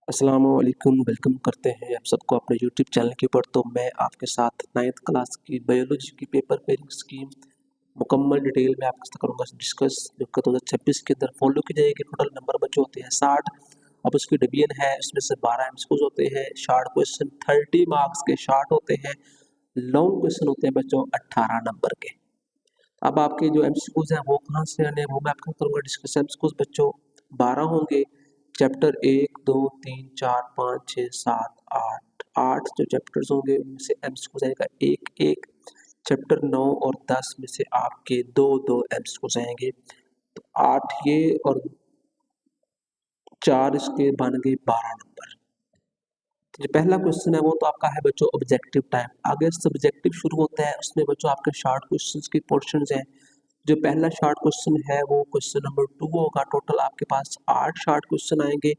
अस्सलामुअलैकुम, वेलकम करते हैं आप सबको अपने यूट्यूब चैनल के ऊपर। तो मैं आपके साथ 9th क्लास की बायोलॉजी की पेपर पेयरिंग स्कीम मुकम्मल डिटेल में आपके साथ करूँगा डिस्कस, जो कि 2026 के अंदर फॉलो की जाएगी। टोटल नंबर बच्चे होते हैं 60। अब उसकी डिवीजन है, उसमें से 12 एमसीक्यूज होते हैं। शॉर्ट क्वेश्चन 30 मार्क्स के शॉर्ट होते हैं। लॉन्ग क्वेश्चन होते हैं बच्चों 18 नंबर के। अब आपके जो एमसीक्यूज हैं वो कहाँ से आने हैं वो मैं आपको करूँगा डिस्कस। एमसीक्यूज बच्चों 12 होंगे। चैप्टर 1, 2, 3, 4, 5, 6, 7, 8 जो चैप्टर्स होंगे उनमें से एमसीक्यूज आएगा एक एक। चैप्टर 9 और 10 में से आपके दो दो एमसीक्यूज आएंगे। तो 8 ये और 4 इसके बन गए 12 नंबर। जो पहला क्वेश्चन है वो तो आपका है बच्चों ऑब्जेक्टिव टाइप। आगे सब्जेक्टिव शुरू होता है, उसमें बच्चों आपके शॉर्ट क्वेश्चंस के पोर्शंस हैं। जो पहला शॉर्ट क्वेश्चन है वो क्वेश्चन नंबर 2 होगा। टोटल आपके पास 8 शॉर्ट क्वेश्चन आएंगे।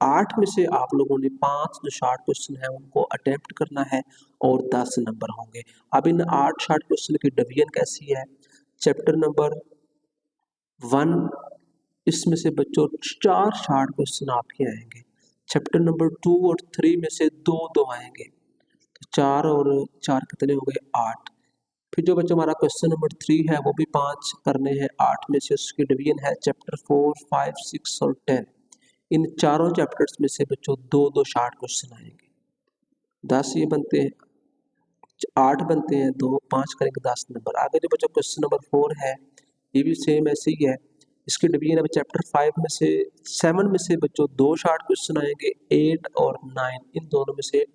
8 में से आप लोगों ने 5 जो शॉर्ट क्वेश्चन है उनको अटेम्प्ट करना है और 10 नंबर होंगे। अब इन 8 शॉर्ट क्वेश्चन की डिवीजन कैसी है? चैप्टर नंबर 1 इसमें से बच्चों 4 शॉर्ट क्वेश्चन आपके आएंगे। चैप्टर नंबर 2 और 3 में से 2 आएंगे। तो 4 और 4 कितने हो गए? 8। फिर जो बच्चों हमारा क्वेश्चन नंबर 3 है वो भी 5 करने हैं। 8 में से उसकी डिवीजन है चैप्टर 4, 5, 6 और 10। इन चारों चैप्टर्स में से बच्चों 2 शॉर्ट क्वेश्चन आएंगे। 10 ये बनते हैं, 8 बनते हैं, 2 5 करेंगे 10 नंबर। आगे जो बच्चों क्वेश्चन नंबर 4 है ये भी सेम ऐसे ही है। इसकी डिवीजन है चैप्टर 5 में से 7 में से बच्चों 2 शॉर्ट क्वेश्चन आएंगे। 8 और 9 इन दोनों में से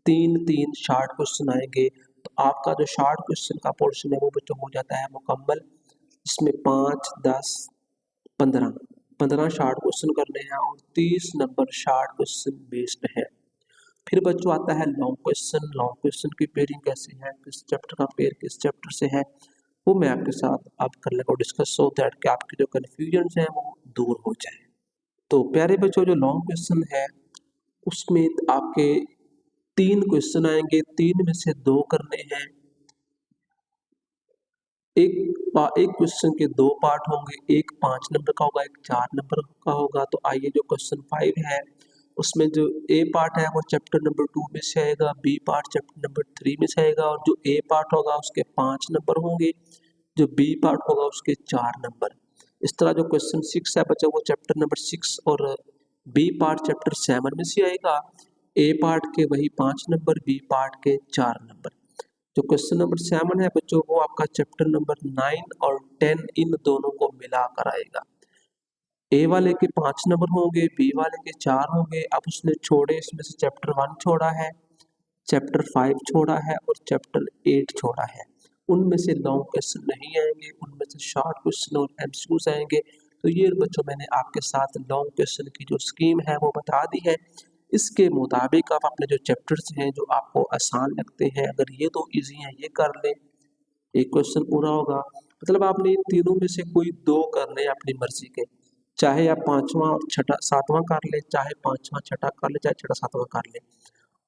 3 शॉर्ट क्वेश्चन आएंगे। तो आपका जो शॉर्ट क्वेश्चन का पोर्शन है वो बच्चों हो जाता है मुकम्मल। इसमें 5, 10, 15 शॉर्ट क्वेश्चन करने हैं और 30 नंबर शॉर्ट क्वेश्चन बेस्ड है। फिर बच्चों आता है लॉन्ग क्वेश्चन। लॉन्ग क्वेश्चन की पेयरिंग कैसे है, किस चैप्टर का पेयर किस चैप्टर से है, वो मैं आपके साथ अब कर लेगा डिस्कस, सो दैट कि आपके जो कन्फ्यूजन हैं वो दूर हो जाए। तो प्यारे बच्चों जो लॉन्ग क्वेश्चन है उसमें आपके 3 क्वेश्चन आएंगे। 3 में से 2 करने हैं। एक क्वेश्चन के 2 पार्ट होंगे, एक 5 नंबर का होगा, एक 4 नंबर का होगा। तो आइए जो क्वेश्चन 5 है उसमें जो ए पार्ट है वो चैप्टर नंबर 2 में से आएगा, बी पार्ट चैप्टर नंबर 3 में से आएगा और जो ए पार्ट होगा उसके 5 नंबर होंगे, जो बी पार्ट होगा उसके 4 नंबर। इस तरह जो क्वेश्चन 6 है बच्चा वो चैप्टर नंबर 6 और बी पार्ट चैप्टर 7 में से आएगा। ए पार्ट के वही 5 नंबर, बी पार्ट के 4 नंबर। जो क्वेश्चन नंबर 7 है बच्चों वो आपका चैप्टर नंबर 9 और 10 इन दोनों को मिलाकर आएगा। ए वाले के 5 नंबर होंगे, बी वाले के 4 होंगे। अब उसने छोड़े, इसमें से चैप्टर 1 छोड़ा है, चैप्टर 5 छोड़ा है और चैप्टर 8 छोड़ा है। उनमें से लॉन्ग क्वेश्चन नहीं आएंगे, उनमें से शॉर्ट क्वेश्चन और एमसीक्यूज आएंगे। तो ये बच्चों मैंने आपके साथ लॉन्ग क्वेश्चन की जो स्कीम है वो बता दी है। इसके मुताबिक आप अपने जो चैप्टर्स हैं जो आपको आसान लगते हैं, अगर ये 2 इजी हैं ये कर लें, एक क्वेश्चन पूरा होगा। मतलब आपने इन तीनों में से कोई 2 करने हैं अपनी मर्जी के, चाहे आप 5वां और छठा 7वां कर लें, चाहे 5वां छठा कर लें, चाहे छठा 7वां कर लें।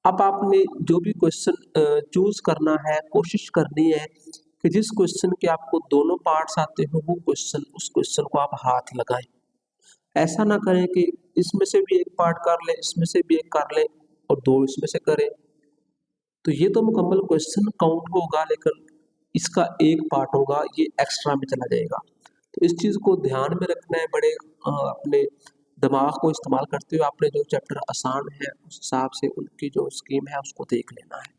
अब आपने जो भी क्वेश्चन चूज करना है, कोशिश करनी है कि जिस क्वेश्चन के आपको दोनों पार्ट्स आते हो वो क्वेश्चन उस क्वेश्चन को आप हाथ लगाएं। ऐसा ना करें कि इसमें से भी एक पार्ट कर ले, इसमें से भी एक कर ले और 2 इसमें से करें। तो ये तो मुकम्मल क्वेश्चन काउंट होगा, लेकिन इसका एक पार्ट होगा ये एक्स्ट्रा में चला जाएगा। तो इस चीज़ को ध्यान में रखना है, बड़े अपने दिमाग को इस्तेमाल करते हुए आपने जो चैप्टर आसान है उस हिसाब से उनकी जो स्कीम है उसको देख लेना है।